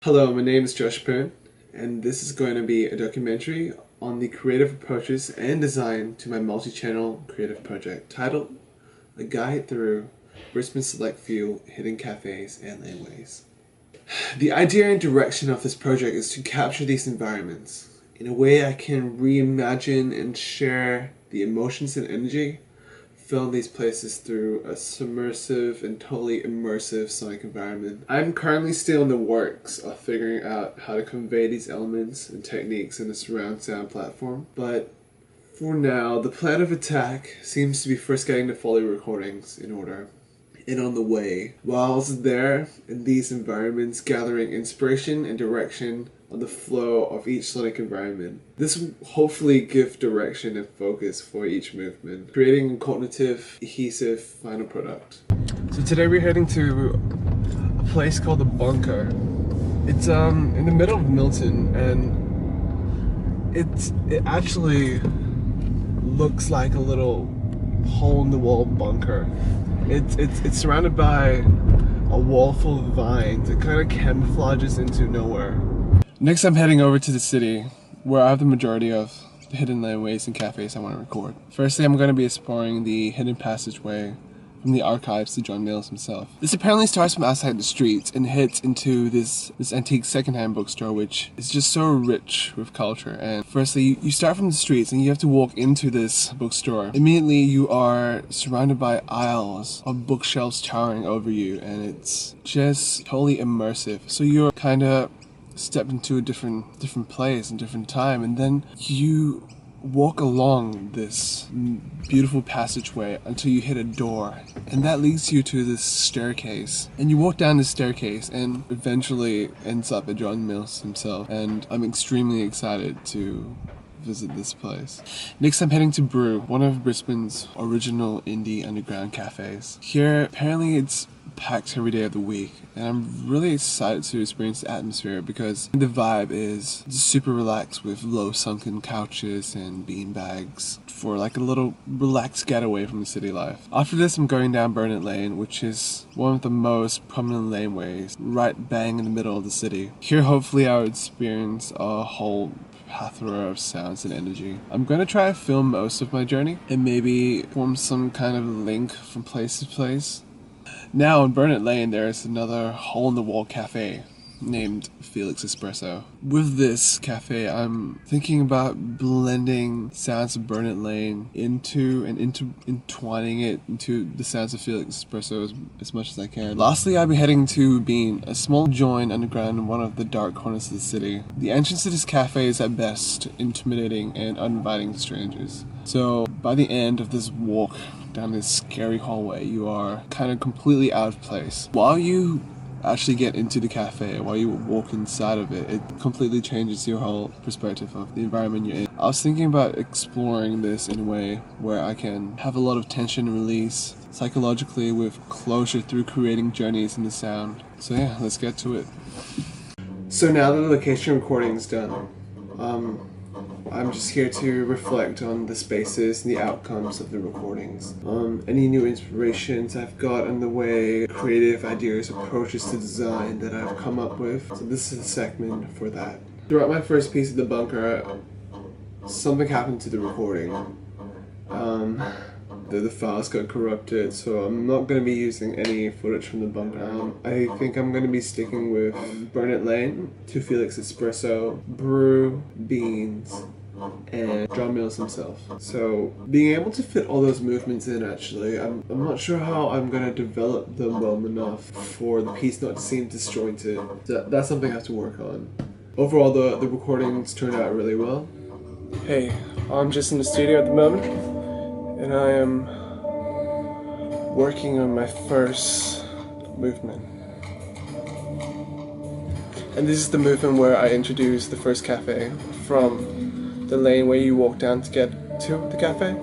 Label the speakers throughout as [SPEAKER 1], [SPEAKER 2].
[SPEAKER 1] Hello, my name is Josh Poon, and this is going to be a documentary on the creative approaches and design to my multi-channel creative project titled A Guide Through Brisbane's Select Few Hidden Cafes and Laneways. The idea and direction of this project is to capture these environments in a way I can reimagine and share the emotions and energy, film these places through a submersive and totally immersive sonic environment. I'm currently still in the works of figuring out how to convey these elements and techniques in a surround sound platform, but for now, the plan of attack seems to be first getting the Foley recordings in order and on the way. Whilst there, in these environments, gathering inspiration and direction on the flow of each sonic environment. This will hopefully give direction and focus for each movement, creating a cognitive, adhesive final product. So today we're heading to a place called the Bunker. It's in the middle of Milton, and it actually looks like a little hole-in-the-wall bunker. It's surrounded by a wall full of vines. It kind of camouflages into nowhere. Next, I'm heading over to the city, where I have the majority of the hidden laneways and cafes I want to record. Firstly, I'm going to be exploring the hidden passageway from the archives to John Mills himself. This apparently starts from outside the streets and hits into this antique secondhand bookstore, which is just so rich with culture. And firstly, you start from the streets and you have to walk into this bookstore. Immediately, you are surrounded by aisles of bookshelves towering over you, and it's just totally immersive. So you're kind of stepped into a different place and different time, and then you walk along this beautiful passageway until you hit a door, and that leads you to this staircase, and you walk down the staircase and eventually ends up at John Mills himself, and I'm extremely excited to visit this place. Next, I'm heading to Brew, one of Brisbane's original indie underground cafes. Here, apparently it's packed every day of the week, and I'm really excited to experience the atmosphere because the vibe is super relaxed with low sunken couches and bean bags for like a little relaxed getaway from the city life. After this, I'm going down Burnett Lane, which is one of the most prominent laneways right bang in the middle of the city. Here, hopefully I'll experience a whole plethora of sounds and energy. I'm going to try to film most of my journey and maybe form some kind of link from place to place. Now on Burnett Lane, there is another hole-in-the-wall cafe named Felix Espresso. With this cafe, I'm thinking about blending sounds of Burnett Lane into and entwining it into the sounds of Felix Espresso as much as I can. Lastly, I'll be heading to Bean, a small joint underground in one of the dark corners of the city. The entrance to this cafe is at best intimidating and uninviting to strangers. So by the end of this walk down this scary hallway, you are kind of completely out of place. While you actually get into the cafe, while you walk inside of it, it completely changes your whole perspective of the environment you're in. I was thinking about exploring this in a way where I can have a lot of tension release psychologically with closure through creating journeys in the sound. So yeah, let's get to it. So now that the location recording is done, I'm just here to reflect on the spaces and the outcomes of the recordings. Any new inspirations I've got on the way, creative ideas, approaches to design that I've come up with. So this is a segment for that. Throughout my first piece of the bunker, something happened to the recording. The files got corrupted, so I'm not going to be using any footage from the bunker. I think I'm going to be sticking with Burnett Lane, to Felix Espresso, Brew, Beans, and John Mills himself. So being able to fit all those movements in, actually, I'm not sure how I'm going to develop them well enough for the piece not to seem disjointed. That's something I have to work on. Overall, the recordings turned out really well. Hey, I'm just in the studio at the moment, and I am working on my first movement. And this is the movement where I introduce the first cafe from the lane where you walk down to get to the cafe.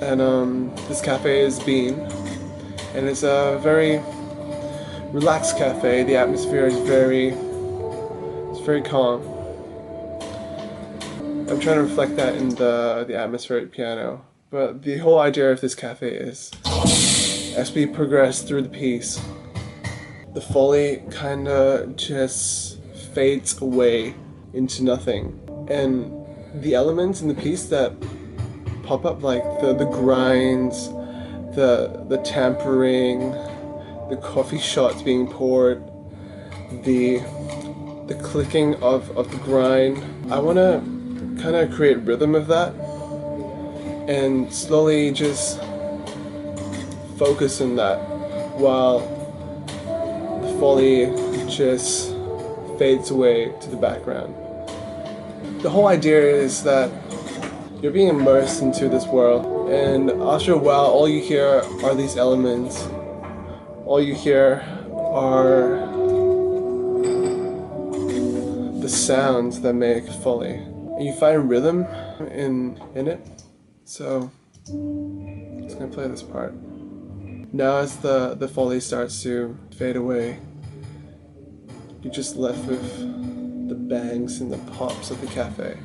[SPEAKER 1] And this cafe is Bean, and it's a very relaxed cafe. The atmosphere is very calm. I'm trying to reflect that in the atmospheric piano. But the whole idea of this cafe is, as we progress through the piece, the Foley kinda just fades away into nothing. And the elements in the piece that pop up, like the grinds, the tampering, the coffee shots being poured, the clicking of the grind. I want to kind of create rhythm of that and slowly just focus on that while the foley just fades away to the background. The whole idea is that you're being immersed into this world, and after a while all you hear are these elements. All you hear are the sounds that make foley. And you find rhythm in it. So I'm just gonna play this part. Now as the foley starts to fade away, you're just left with the bangs and the pops of the cafe.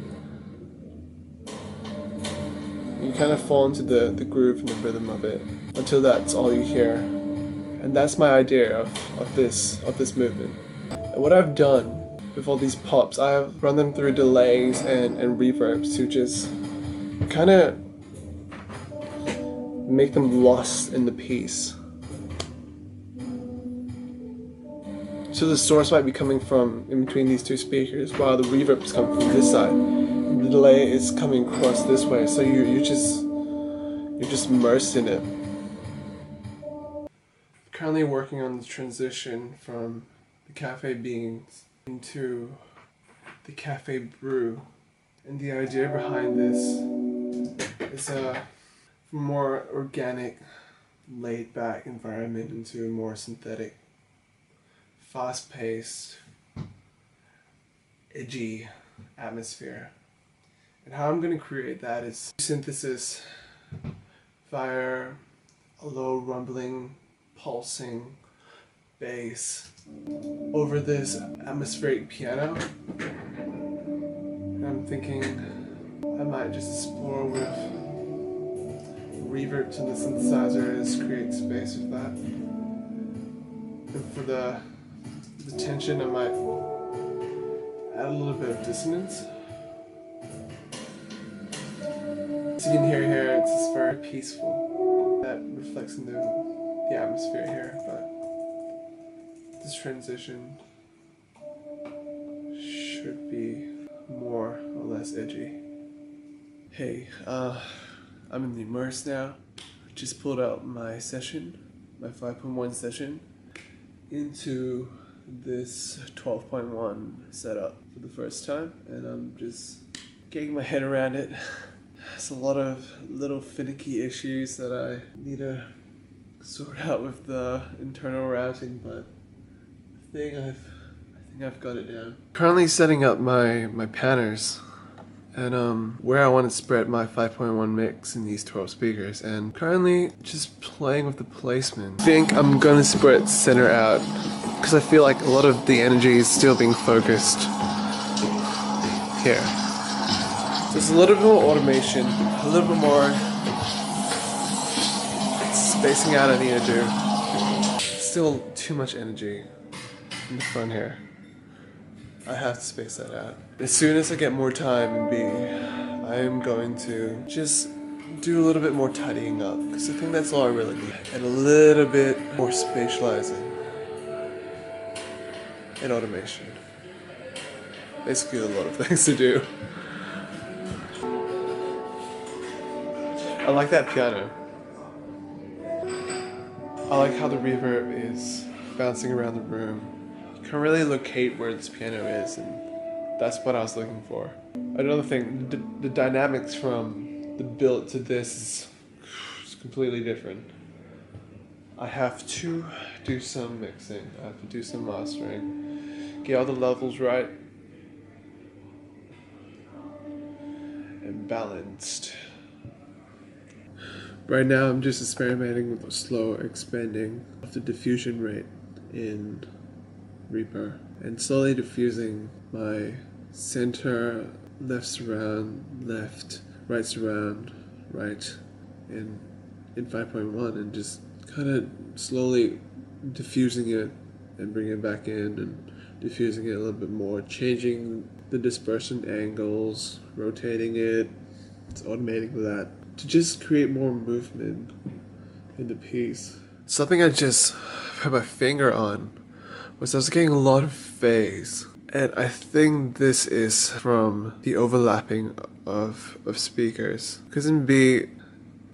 [SPEAKER 1] You kind of fall into the groove and the rhythm of it until that's all you hear. And that's my idea of this movement. And what I've done with all these pops, I've run them through delays and reverbs to just kind of make them lost in the piece. So the source might be coming from in between these two speakers, while the reverb is coming from this side. The delay is coming across this way, so you're just immersed in it. Currently working on the transition from the cafe beans into the cafe brew, and the idea behind this is a more organic, laid-back environment into a more synthetic, fast-paced, edgy atmosphere. And how I'm going to create that is synthesis via a low rumbling, pulsing bass over this atmospheric piano. And I'm thinking I might just explore with reverb to the synthesizers, create space with that. And for the tension, I might add a little bit of dissonance. As you can hear here, it's just very peaceful. That reflects in the atmosphere here, but this transition should be more or less edgy. Hey, I'm in the immerse now. Just pulled out my session, my 5.1 session, into this 12.1 setup for the first time, and I'm just getting my head around it. There's a lot of little finicky issues that I need to sort out with the internal routing, but I think I've got it down. Currently setting up my panners and where I want to spread my 5.1 mix in these 12 speakers, and currently just playing with the placement. I think I'm gonna spread center out because I feel like a lot of the energy is still being focused here. There's a little bit more automation, a little bit more spacing out I need to do. Still too much energy in the front here. I have to space that out. As soon as I get more time in B, I am going to just do a little bit more tidying up, because I think that's all I really need. And a little bit more spatializing and automation. Basically a lot of things to do. I like that piano. I like how the reverb is bouncing around the room. You can really locate where this piano is, and that's what I was looking for. Another thing, the dynamics from the build to this is completely different. I have to do some mixing, I have to do some mastering, get all the levels right and balanced. Right now I'm just experimenting with the slow expanding of the diffusion rate in Reaper and slowly diffusing my center, left surround, left, right surround, right in 5.1, and just kind of slowly diffusing it and bringing it back in and diffusing it a little bit more, changing the dispersion angles, rotating it, it's automating that to just create more movement in the piece. Something I just put my finger on was I was getting a lot of phase. And I think this is from the overlapping of speakers. Because in B,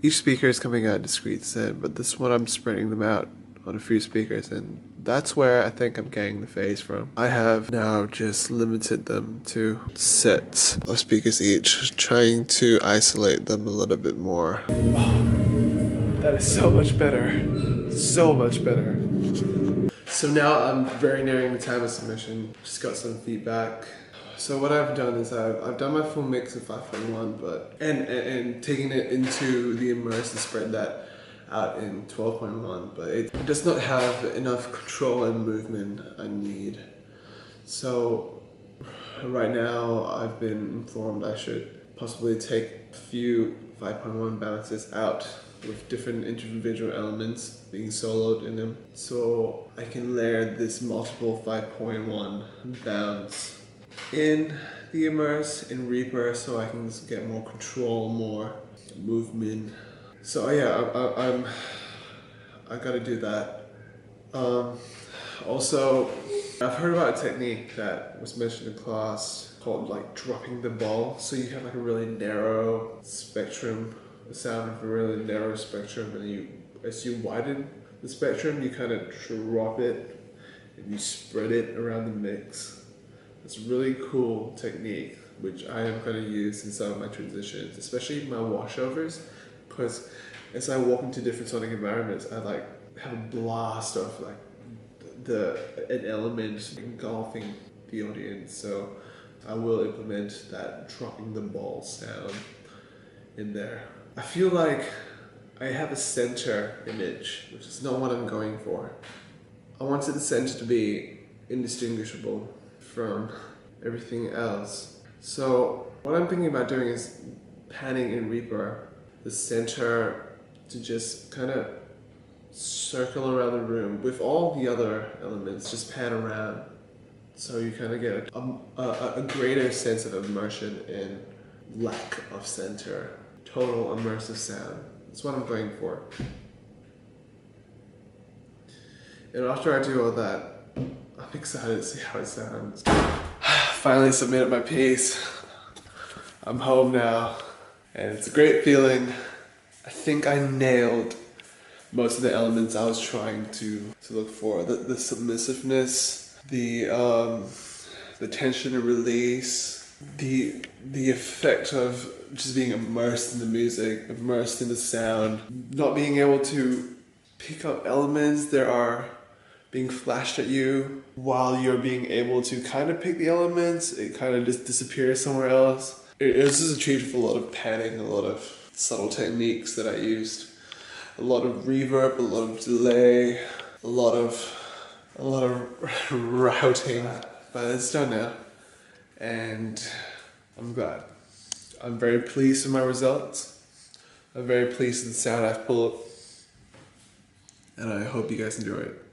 [SPEAKER 1] each speaker is coming out discrete set, but this one I'm spreading them out on a few speakers, and that's where I think I'm getting the phase from. I have now just limited them to sets of speakers each, trying to isolate them a little bit more. Oh, that is so much better. So much better. So now I'm very nearing the time of submission. Just got some feedback. So what I've done is I've done my full mix of 5.1, but and taking it into the immerse and spread that out in 12.1, but it does not have enough control and movement I need. So right now I've been informed I should possibly take a few 5.1 balances out with different individual elements being soloed in them, so I can layer this multiple 5.1 bounds in the immerse and Reaper, so I can just get more control, more movement. So yeah, I gotta do that. Also, I've heard about a technique that was mentioned in class called like dropping the ball. So you have like a really narrow spectrum, the sound of a really narrow spectrum, and as you widen the spectrum, you kind of drop it and you spread it around the mix. It's a really cool technique, which I am going to use in some of my transitions, especially my washovers, because as I walk into different sonic environments, I like have a blast of like an element engulfing the audience. So I will implement that dropping the ball sound in there. I feel like I have a center image, which is not what I'm going for. I wanted the center to be indistinguishable from everything else. So what I'm thinking about doing is panning in Reaper the center to just kind of circle around the room with all the other elements, just pan around, so you kind of get a greater sense of immersion and lack of center. Total immersive sound. That's what I'm going for. And after I do all that, I'm excited to see how it sounds. Finally submitted my piece. I'm home now, and it's a great feeling. I think I nailed most of the elements I was trying to look for. The submissiveness, the tension and release, the effect of just being immersed in the music, immersed in the sound, not being able to pick up elements that are being flashed at you while you're being able to kind of pick the elements. It kind of just disappears somewhere else. It was just achieved with a lot of panning, a lot of subtle techniques that I used, a lot of reverb, a lot of delay, a lot of routing, but it's done now, and I'm glad. I'm very pleased with my results. I'm very pleased with the sound I've pulled, and I hope you guys enjoy it.